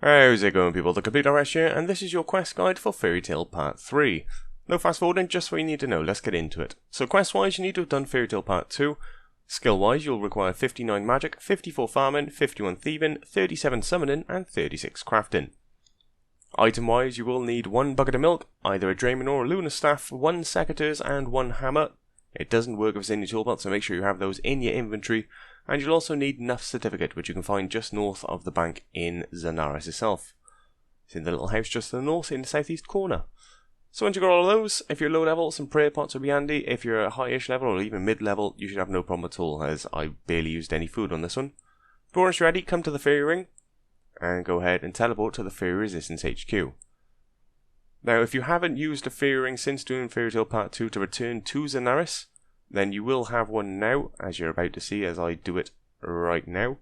How's it going, people? TheCompleteRS here, and this is your quest guide for Fairy Tale Part 3. No fast forwarding, just what you need to know. Let's get into it. So quest-wise, you need to have done Fairy Tale Part 2. Skill-wise, you'll require 59 magic, 54 farming, 51 thieving, 37 summoning, and 36 crafting. Item-wise, you will need 1 bucket of milk, either a Drayman or a Lunar Staff, 1 secateurs, and 1 hammer. It doesn't work if it's in your toolbox, so make sure you have those in your inventory. And you'll also need Nuff Certificate, which you can find just north of the bank in Zanaris itself. It's in the little house just to the north in the southeast corner. So once you've got all of those, if you're low level, some prayer pots will be handy. If you're a high-ish level or even mid-level, you should have no problem at all, as I barely used any food on this one. But once you're ready, come to the Fairy Ring, and go ahead and teleport to the Fairy Resistance HQ. Now, if you haven't used a Fairy Ring since doing Fairy Tale Part 2 to return to Zanaris, then you will have one now, as you're about to see as I do it right now.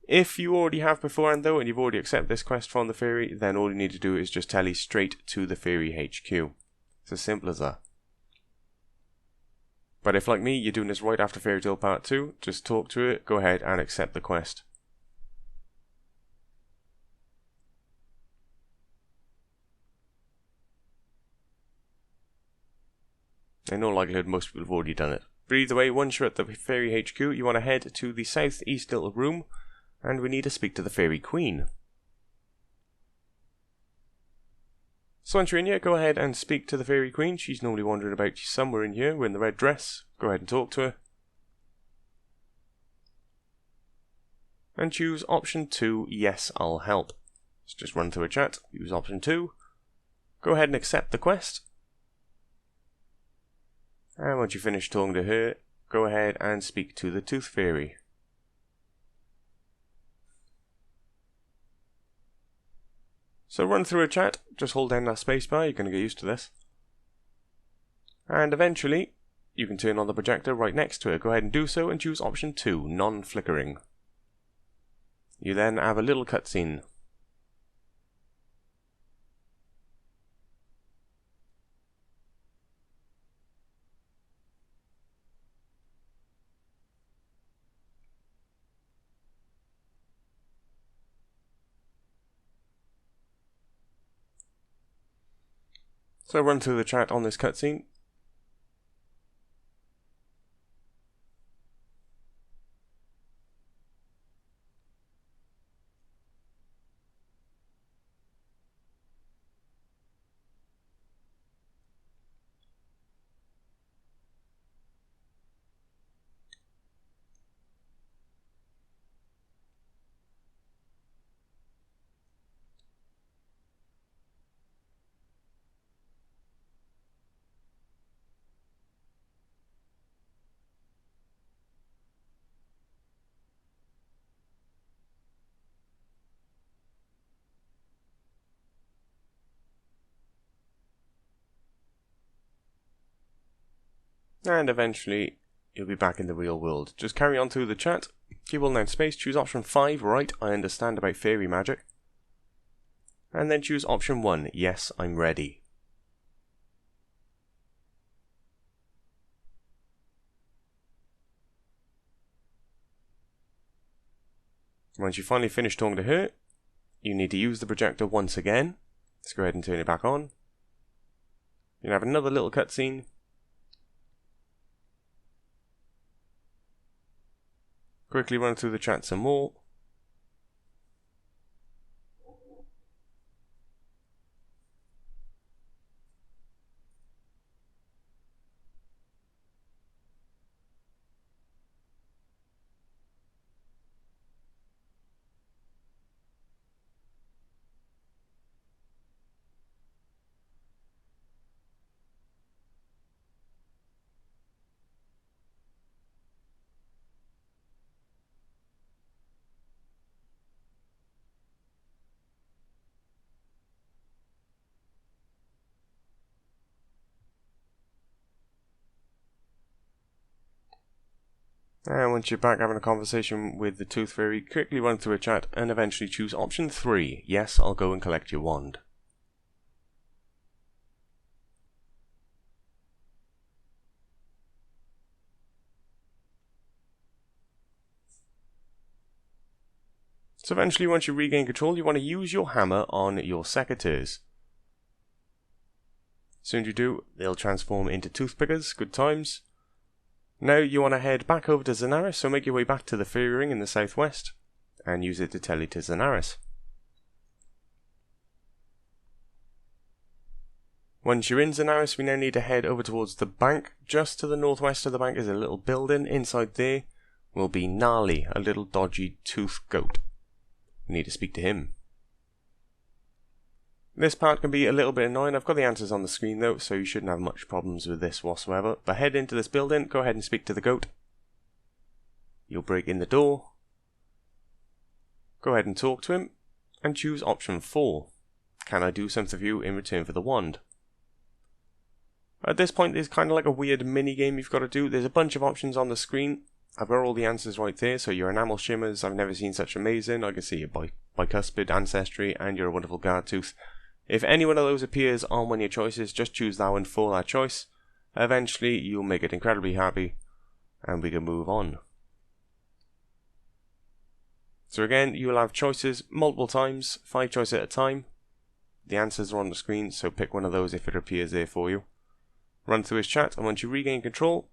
If you already have beforehand though, and you've already accepted this quest from the Fairy, then all you need to do is just tele straight to the Fairy HQ. It's as simple as that. But if, like me, you're doing this right after Fairy Tale Part 2, just talk to it, go ahead and accept the quest. In all likelihood, most people have already done it. But either way, once you're at the Fairy HQ, you want to head to the southeast little room, and we need to speak to the Fairy Queen. So once you're in here, go ahead and speak to the Fairy Queen. She's normally wandering about somewhere in here, in the red dress. Go ahead and talk to her. And choose option 2, yes, I'll help. Let's just run through a chat, use option 2. Go ahead and accept the quest. And once you finish talking to her, go ahead and speak to the Tooth Fairy. So run through a chat, just hold down that spacebar, you're going to get used to this. And eventually, you can turn on the projector right next to her. Go ahead and do so and choose option 2, non-flickering. You then have a little cutscene. So run through the chat on this cutscene. And eventually, you'll be back in the real world. Just carry on through the chat. Keep holding down space, choose option 5, right, I understand about fairy magic. And then choose option 1, yes, I'm ready. Once you finally finish talking to her, you need to use the projector once again. Let's go ahead and turn it back on. You'll have another little cutscene. Quickly run through the chat some more. And once you're back having a conversation with the Tooth Fairy, quickly run through a chat and eventually choose option 3, yes, I'll go and collect your wand. So eventually, once you regain control, you want to use your hammer on your secateurs. As soon as you do, they'll transform into toothpickers. Good times. Now you want to head back over to Zanaris, so make your way back to the fairy ring in the southwest, and use it to tell you to Zanaris. Once you're in Zanaris, we now need to head over towards the bank. Just to the northwest of the bank is a little building. Inside there will be Gnarly, a little dodgy tooth goat. We need to speak to him. This part can be a little bit annoying. I've got the answers on the screen though, so you shouldn't have much problems with this whatsoever. But head into this building, go ahead and speak to the goat. You'll break in the door. Go ahead and talk to him, and choose option 4. Can I do something for you in return for the wand? At this point, there's kind of like a weird mini game you've got to do. There's a bunch of options on the screen. I've got all the answers right there. So your enamel shimmers, I've never seen such amazing. I can see your bicuspid ancestry, and your wonderful guard tooth. If any one of those appears on one of your choices, just choose that one for that choice. Eventually, you'll make it incredibly happy, and we can move on. So again, you will have choices multiple times, 5 choices at a time. The answers are on the screen, so pick one of those if it appears there for you. Run through his chat, and once you regain control,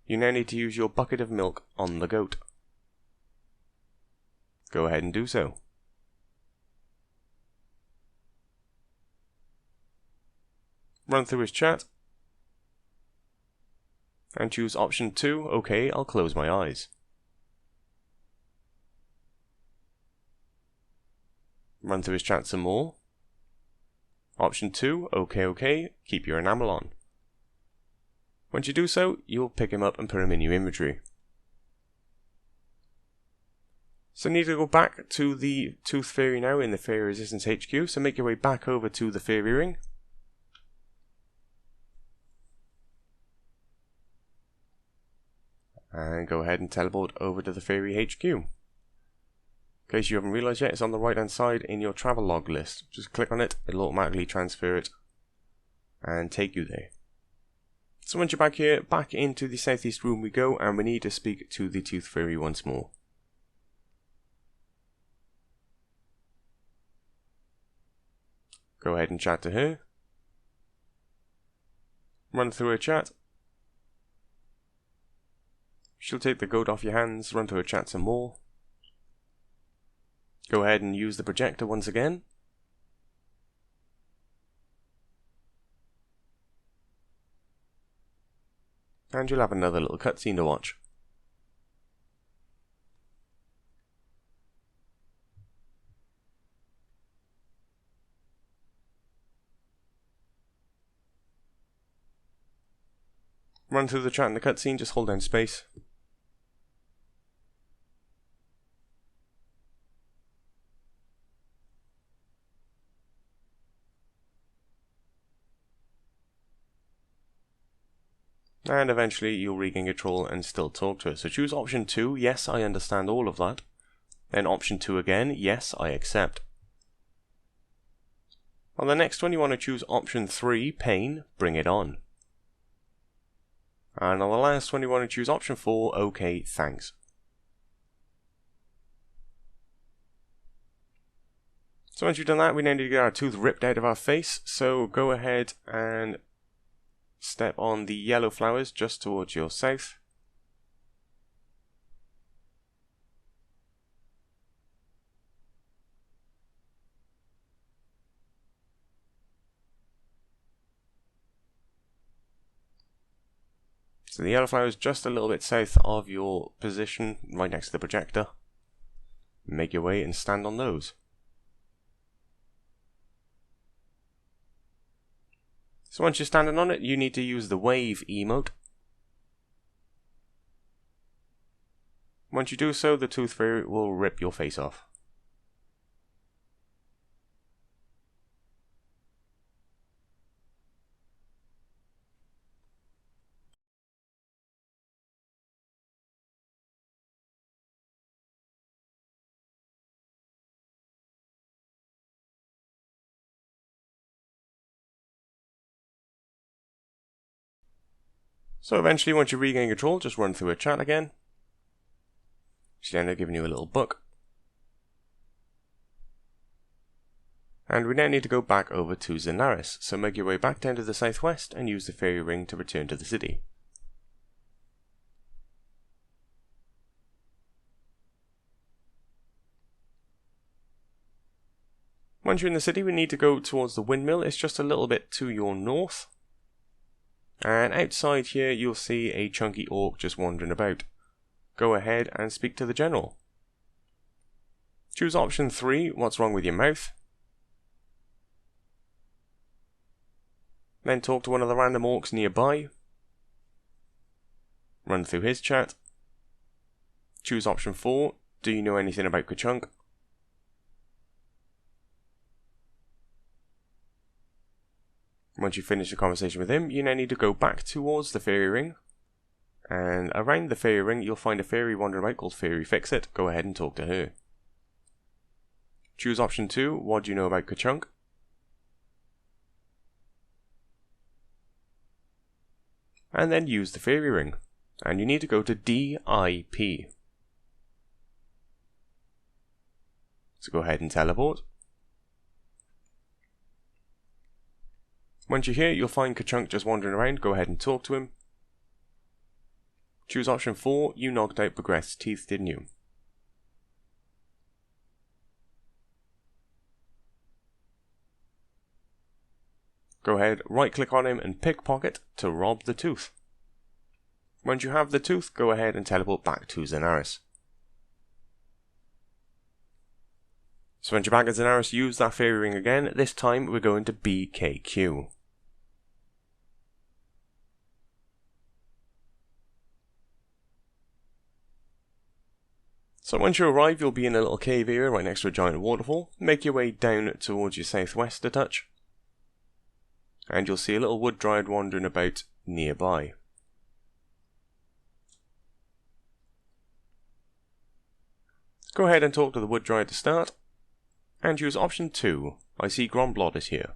you now need to use your bucket of milk on the goat. Go ahead and do so. Run through his chat, and choose option 2, okay, I'll close my eyes. Run through his chat some more. Option 2, okay, keep your enamel on. Once you do so, you'll pick him up and put him in your inventory. So you need to go back to the Tooth Fairy now in the Fairy Resistance HQ, so make your way back over to the Fairy Ring. And go ahead and teleport over to the Fairy HQ. In case you haven't realised yet, it's on the right hand side in your travel log list. Just click on it, it'll automatically transfer it and take you there. So once you're back here, back into the southeast room we go, and we need to speak to the Tooth Fairy once more. Go ahead and chat to her. Run through her chat. She'll take the goat off your hands, run through her chat some more. Go ahead and use the projector once again. And you'll have another little cutscene to watch. Run through the chat and the cutscene, just hold down space. And eventually you'll regain control and still talk to her. So choose option 2, yes, I understand all of that. Then option 2 again, yes, I accept. On the next one you want to choose option 3, pain, bring it on. And on the last one you want to choose option 4, okay, thanks. So once you've done that, we now need to get our tooth ripped out of our face. So go ahead and step on the yellow flowers just towards your south. So the yellow flower is just a little bit south of your position, right next to the projector. Make your way and stand on those. So once you're standing on it, you need to use the wave emote. Once you do so, the Tooth Fairy will rip your face off. So eventually, once you regain control, just run through a chat again. She'll end up giving you a little book. And we now need to go back over to Zenaris, so make your way back down to the southwest and use the fairy ring to return to the city. Once you're in the city, we need to go towards the windmill. It's just a little bit to your north. And outside here, you'll see a chunky orc just wandering about. Go ahead and speak to the general. Choose option 3, what's wrong with your mouth? Then talk to one of the random orcs nearby. Run through his chat. Choose option 4, do you know anything about Ka-chunk? Once you finish the conversation with him, you now need to go back towards the fairy ring. And around the fairy ring, you'll find a fairy wandering about called Fairy Fix-It. Go ahead and talk to her. Choose option 2, what do you know about Ka-chunk? And then use the fairy ring. And you need to go to DIP. So go ahead and teleport. Once you're here, you'll find Ka-chunk just wandering around. Go ahead and talk to him. Choose option 4, you knocked out Progress's teeth, didn't you? Go ahead, right click on him and pickpocket to rob the tooth. Once you have the tooth, go ahead and teleport back to Zenaris. So once you're back at Zenaris, use that fairy ring again. This time we're going to BKQ. So once you arrive, you'll be in a little cave area right next to a giant waterfall. Make your way down towards your southwest a touch. And you'll see a little wood dryad wandering about nearby. Go ahead and talk to the wood dryad to start. And use option 2. I see Gromblod is here.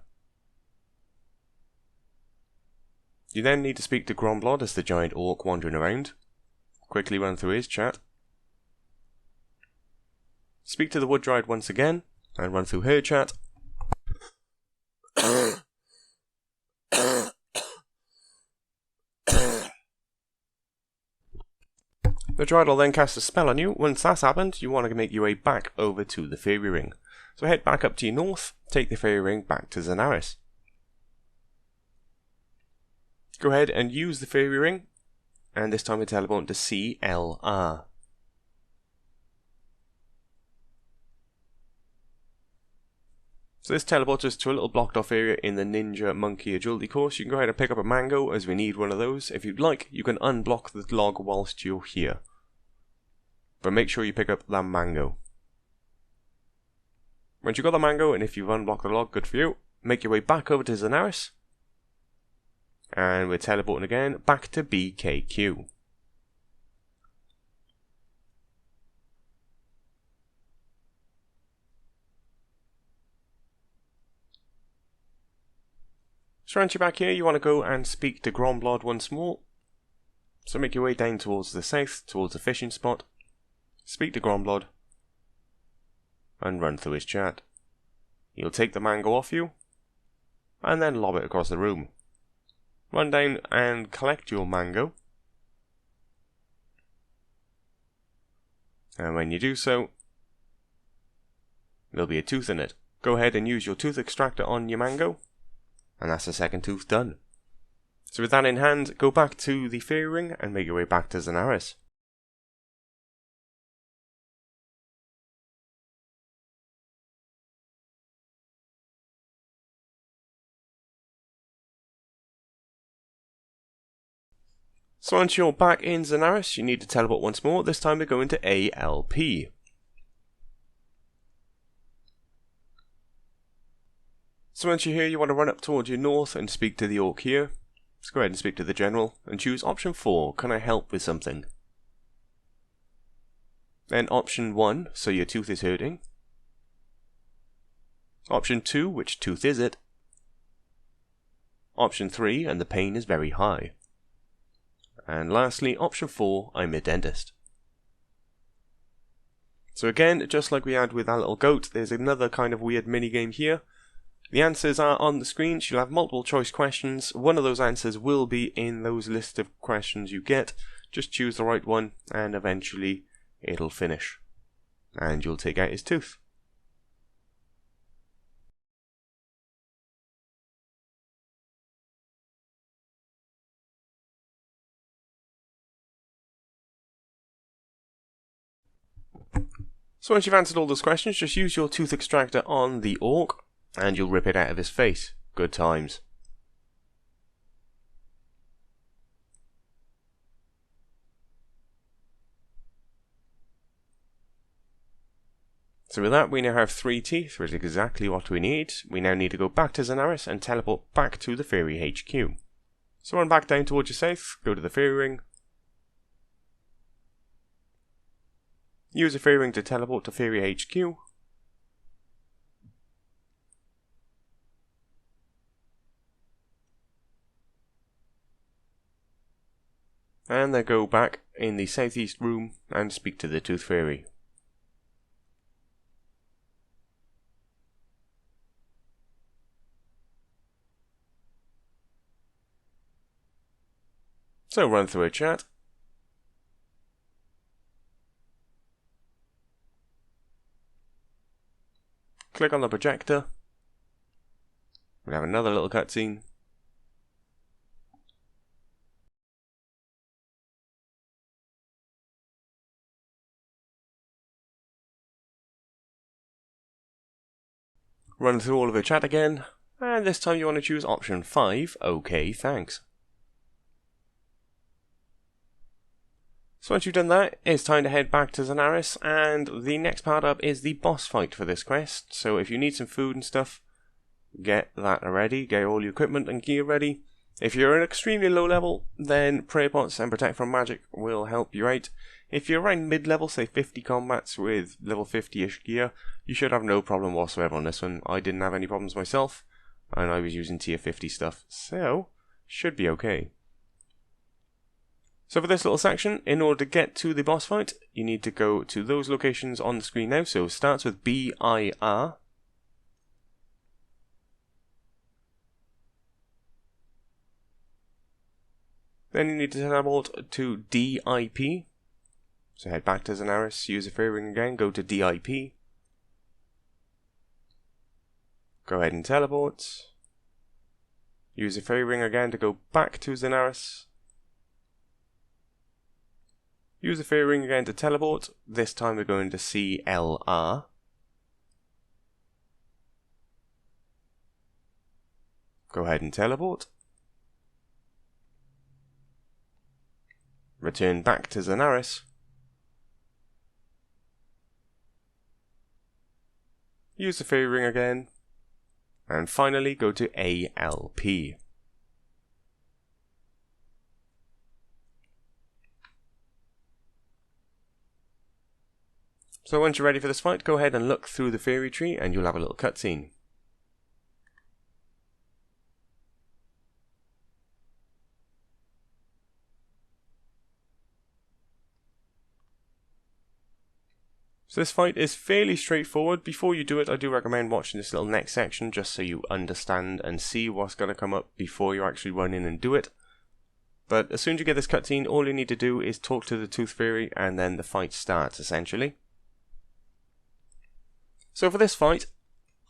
You then need to speak to Gromblod as the giant orc wandering around. Quickly run through his chat. Speak to the wood dryad once again, and run through her chat. The dryad will then cast a spell on you. Once that's happened, you want to make your way back over to the fairy ring. So head back up to your north, take the fairy ring back to Zenaris. Go ahead and use the fairy ring, and this time we teleport to CLR. So this teleports us to a little blocked off area in the Ninja Monkey Agility course. You can go ahead and pick up a mango as we need one of those. If you'd like, you can unblock the log whilst you're here. But make sure you pick up that mango. Once you've got the mango, and if you've unblocked the log, good for you. Make your way back over to Zenaris. And we're teleporting again back to BKQ. So once you're back here, you want to go and speak to Gromblod once more. So make your way down towards the south, towards the fishing spot. Speak to Gromblod. And run through his chat. He'll take the mango off you. And then lob it across the room. Run down and collect your mango. And when you do so, there'll be a tooth in it. Go ahead and use your tooth extractor on your mango. And that's the second tooth done. So with that in hand, go back to the fairy ring and make your way back to Zenaris. So once you're back in Zenaris, you need to teleport once more. This time we're going to ALP. So once you're here, you want to run up towards your north and speak to the orc here. Let's go ahead and speak to the general and choose option 4, can I help with something? Then option 1, so your tooth is hurting. Option 2, which tooth is it? Option 3, and the pain is very high. And lastly, option 4, I'm a dentist. So again, just like we had with that little goat, there's another kind of weird minigame here. The answers are on the screen. You'll have multiple choice questions. One of those answers will be in those list of questions you get. Just choose the right one and eventually it'll finish. And you'll take out his tooth. So once you've answered all those questions, just use your tooth extractor on the orc and you'll rip it out of his face. Good times. So with that, we now have 3 teeth, which is exactly what we need. We now need to go back to Zanaris and teleport back to the Fairy HQ. So run back down towards your south, go to the Fairy Ring. Use the Fairy Ring to teleport to Fairy HQ. And then go back in the southeast room and speak to the Tooth Fairy. So run through a chat. Click on the projector. We'll have another little cutscene. Run through all of your chat again, and this time you want to choose option 5, OK, thanks. So once you've done that, it's time to head back to Zanaris, and the next part up is the boss fight for this quest. So if you need some food and stuff, get that ready, get all your equipment and gear ready. If you're an extremely low level, then prayer pots and protect from magic will help you out. If you're around mid-level, say 50 combats with level 50-ish gear, you should have no problem whatsoever on this one. I didn't have any problems myself, and I was using tier 50 stuff, so should be okay. So for this little section, in order to get to the boss fight, you need to go to those locations on the screen now. So it starts with BIR. Then you need to teleport to DIP. So head back to Zanaris, use the Fairy Ring again, go to DIP. Go ahead and teleport. Use the Fairy Ring again to go back to Zanaris. Use the Fairy Ring again to teleport. This time we're going to CLR. Go ahead and teleport. Return back to Zanaris. Use the Fairy Ring again. And finally go to ALP. So once you're ready for this fight, go ahead and look through the fairy tree and you'll have a little cutscene. So this fight is fairly straightforward. Before you do it, I do recommend watching this little next section just so you understand and see what's going to come up before you actually run in and do it. But as soon as you get this cutscene, all you need to do is talk to the Tooth Fairy and then the fight starts essentially. So for this fight,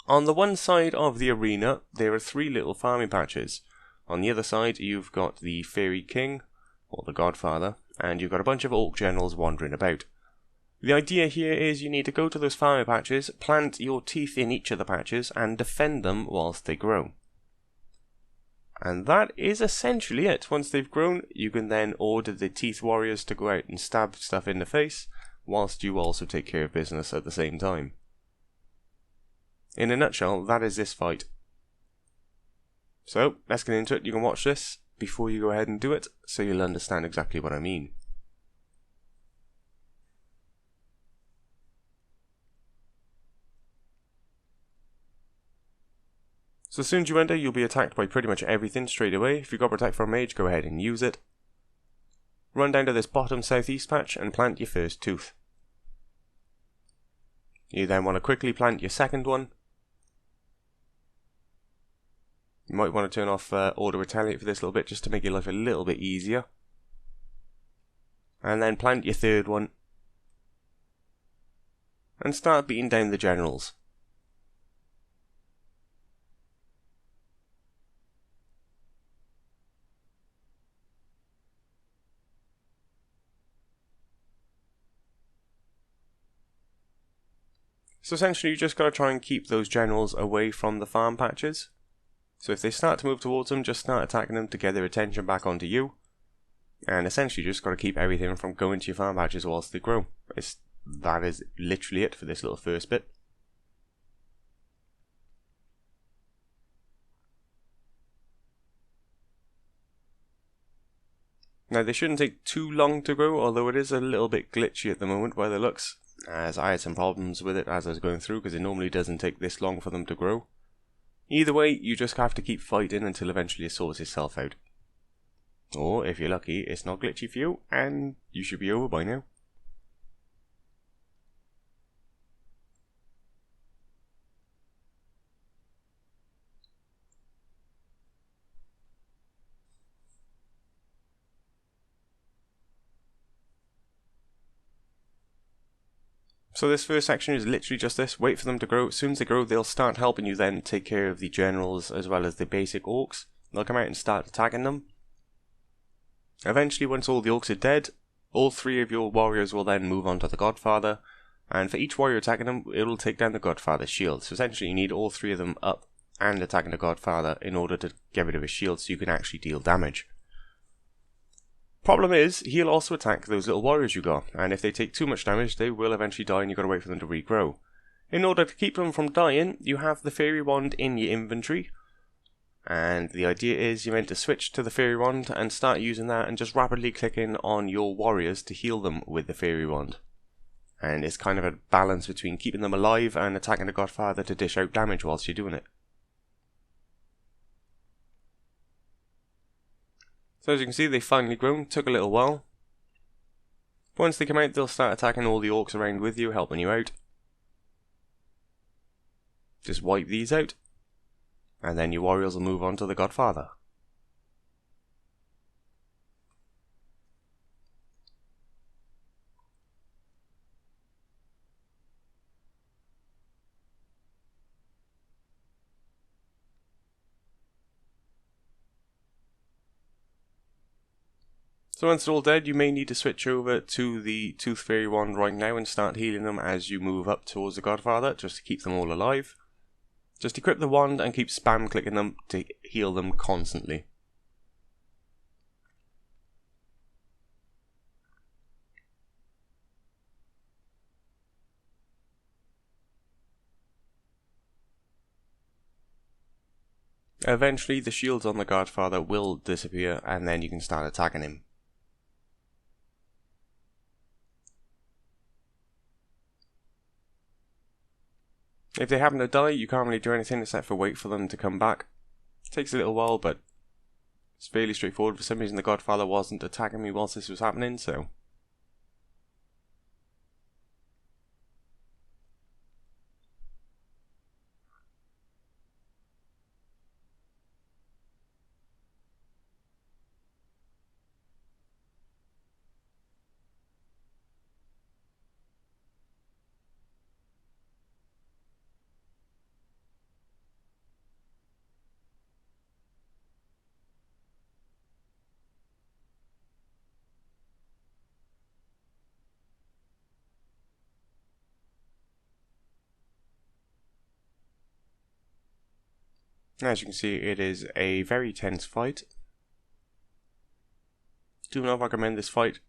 on the one side of the arena, there are 3 little farming patches. On the other side, you've got the Fairy King, or the Godfather, and you've got a bunch of Orc Generals wandering about. The idea here is you need to go to those farming patches, plant your teeth in each of the patches, and defend them whilst they grow. And that is essentially it. Once they've grown, you can then order the Teeth Warriors to go out and stab stuff in the face, whilst you also take care of business at the same time. In a nutshell, that is this fight. So, let's get into it. You can watch this before you go ahead and do it, so you'll understand exactly what I mean. So as soon as you enter, you'll be attacked by pretty much everything straight away. If you've got Protect from Mage, go ahead and use it. Run down to this bottom southeast patch and plant your first tooth. You then want to quickly plant your second one. You might want to turn off auto retaliate for this little bit just to make your life a little bit easier. And then plant your third one. And start beating down the generals. So essentially you just got to try and keep those generals away from the farm patches. So if they start to move towards them, just start attacking them to get their attention back onto you. And essentially you just got to keep everything from going to your farm patches whilst they grow. That is literally it for this little first bit. Now they shouldn't take too long to grow, although it is a little bit glitchy at the moment by the looks, as I had some problems with it as I was going through, because it normally doesn't take this long for them to grow. Either way, you just have to keep fighting until eventually it sorts itself out. Or, if you're lucky, it's not glitchy for you, and you should be over by now. So this first section is literally just this, wait for them to grow. As soon as they grow, they'll start helping you then take care of the generals as well as the basic orcs. They'll come out and start attacking them. Eventually, once all the orcs are dead, all three of your warriors will then move on to the Godfather. And for each warrior attacking them, it will take down the Godfather's shield. So essentially you need all three of them up and attacking the Godfather in order to get rid of his shield so you can actually deal damage. Problem is, he'll also attack those little warriors you got, and if they take too much damage, they will eventually die and you've got to wait for them to regrow. In order to keep them from dying, you have the Fairy Wand in your inventory, and the idea is you're meant to switch to the Fairy Wand and start using that and just rapidly clicking on your warriors to heal them with the Fairy Wand. And it's kind of a balance between keeping them alive and attacking the Godfather to dish out damage whilst you're doing it. So as you can see, they've finally grown. Took a little while. Once they come out, they'll start attacking all the orcs around with you, helping you out. Just wipe these out. And then your warriors will move on to the Godfather. So once they're all dead, you may need to switch over to the Tooth Fairy Wand right now and start healing them as you move up towards the Godfather, just to keep them all alive. Just equip the wand and keep spam clicking them to heal them constantly. Eventually the shields on the Godfather will disappear and then you can start attacking him. If they happen to die, you can't really do anything except for wait for them to come back. It takes a little while, but it's fairly straightforward. For some reason the Godfather wasn't attacking me whilst this was happening, so... As you can see, it is a very tense fight. Do not recommend this fight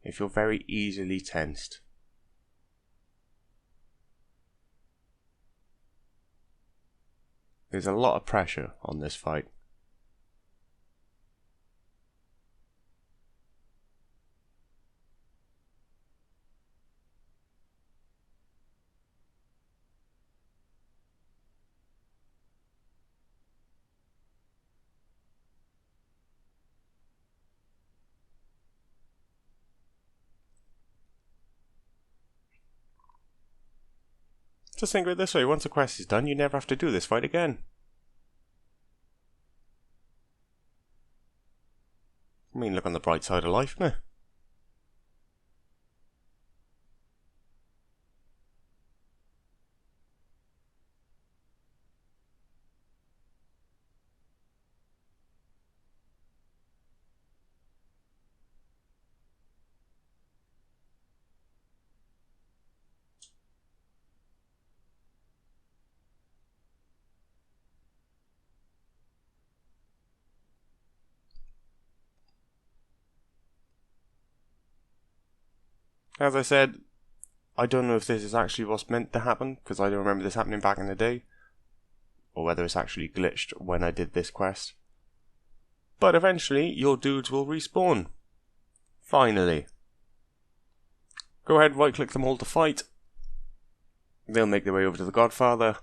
if you're very easily tensed. There's a lot of pressure on this fight. Just think of it this way, once a quest is done, you never have to do this fight again. I mean, look on the bright side of life, innit? As I said, I don't know if this is actually what's meant to happen, because I don't remember this happening back in the day, or whether it's actually glitched when I did this quest. But eventually, your dudes will respawn. Finally. Go ahead, right click them all to fight. They'll make their way over to the Godfather.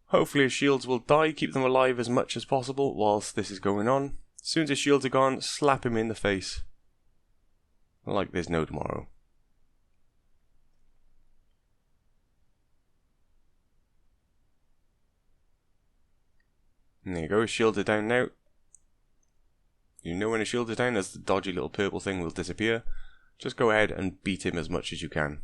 Hopefully his shields will die, keep them alive as much as possible whilst this is going on. As soon as his shields are gone, slap him in the face. Like there's no tomorrow. And there you go, his shields are down now. You know when his shields are down, as the dodgy little purple thing will disappear. Just go ahead and beat him as much as you can.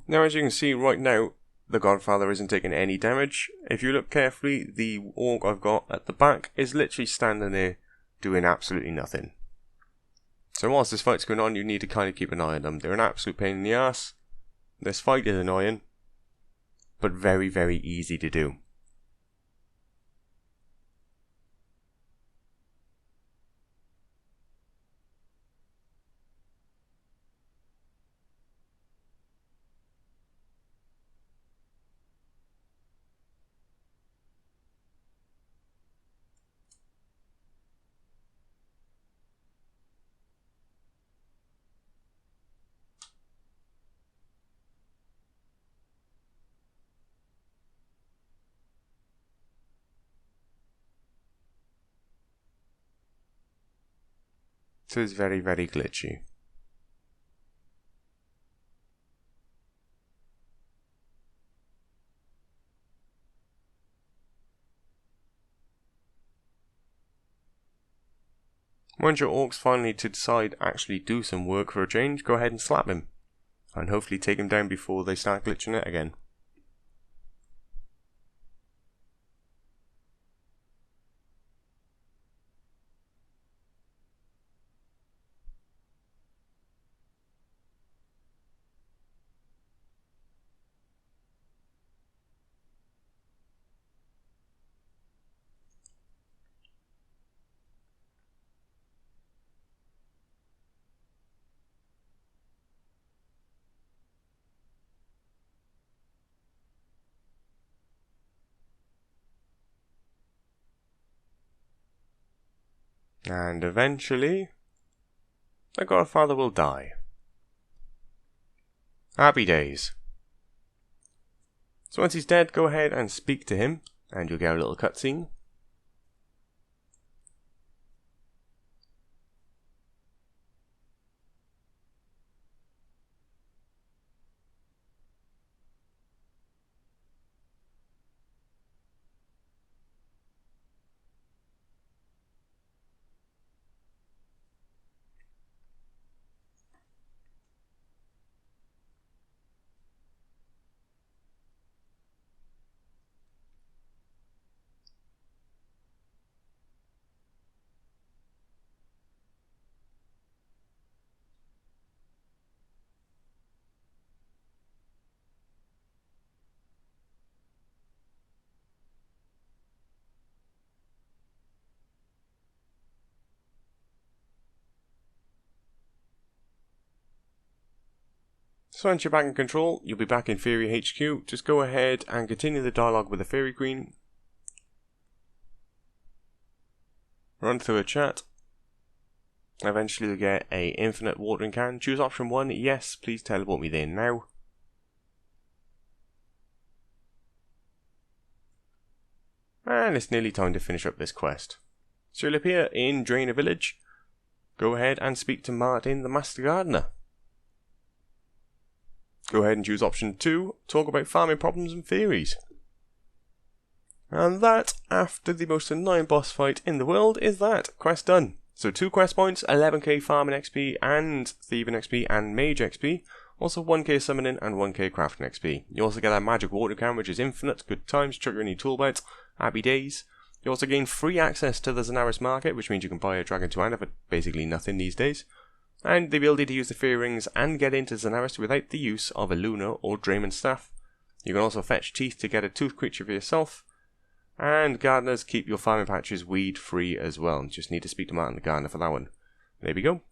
Now, as you can see right now, the Godfather isn't taking any damage. If you look carefully, the orc I've got at the back is literally standing there doing absolutely nothing. So whilst this fight's going on, you need to kind of keep an eye on them. They're an absolute pain in the ass. This fight is annoying, but very, very easy to do. So it's very, very glitchy. Once your orcs finally to decide actually do some work for a change, go ahead and slap him. And hopefully take him down before they start glitching it again. And eventually, the Godfather will die. Happy days. So once he's dead, go ahead and speak to him, and you'll get a little cutscene. So once you're back in control, you'll be back in Fairy HQ. Just go ahead and continue the dialogue with the Fairy Queen. Run through a chat. Eventually you'll get a infinite watering can. Choose option 1, yes, please teleport me there now. And it's nearly time to finish up this quest. So you'll appear in Drainer Village. Go ahead and speak to Martin the Master Gardener. Go ahead and choose option 2, talk about farming problems and fairies. And that, after the most annoying boss fight in the world, is that. Quest done. So 2 quest points, 11k farming XP and thieving XP and mage XP. Also 1k summoning and 1k crafting XP. You also get that magic water can which is infinite, good times, chuck your any tool belt, happy days. You also gain free access to the Zanaris market, which means you can buy a dragon to hand for basically nothing these days. And the ability to use the fairy rings and get into Zanaris without the use of a Luna or Drayman staff. You can also fetch teeth to get a tooth creature for yourself. And gardeners keep your farming patches weed free as well. Just need to speak to Martin the Gardener for that one. There we go.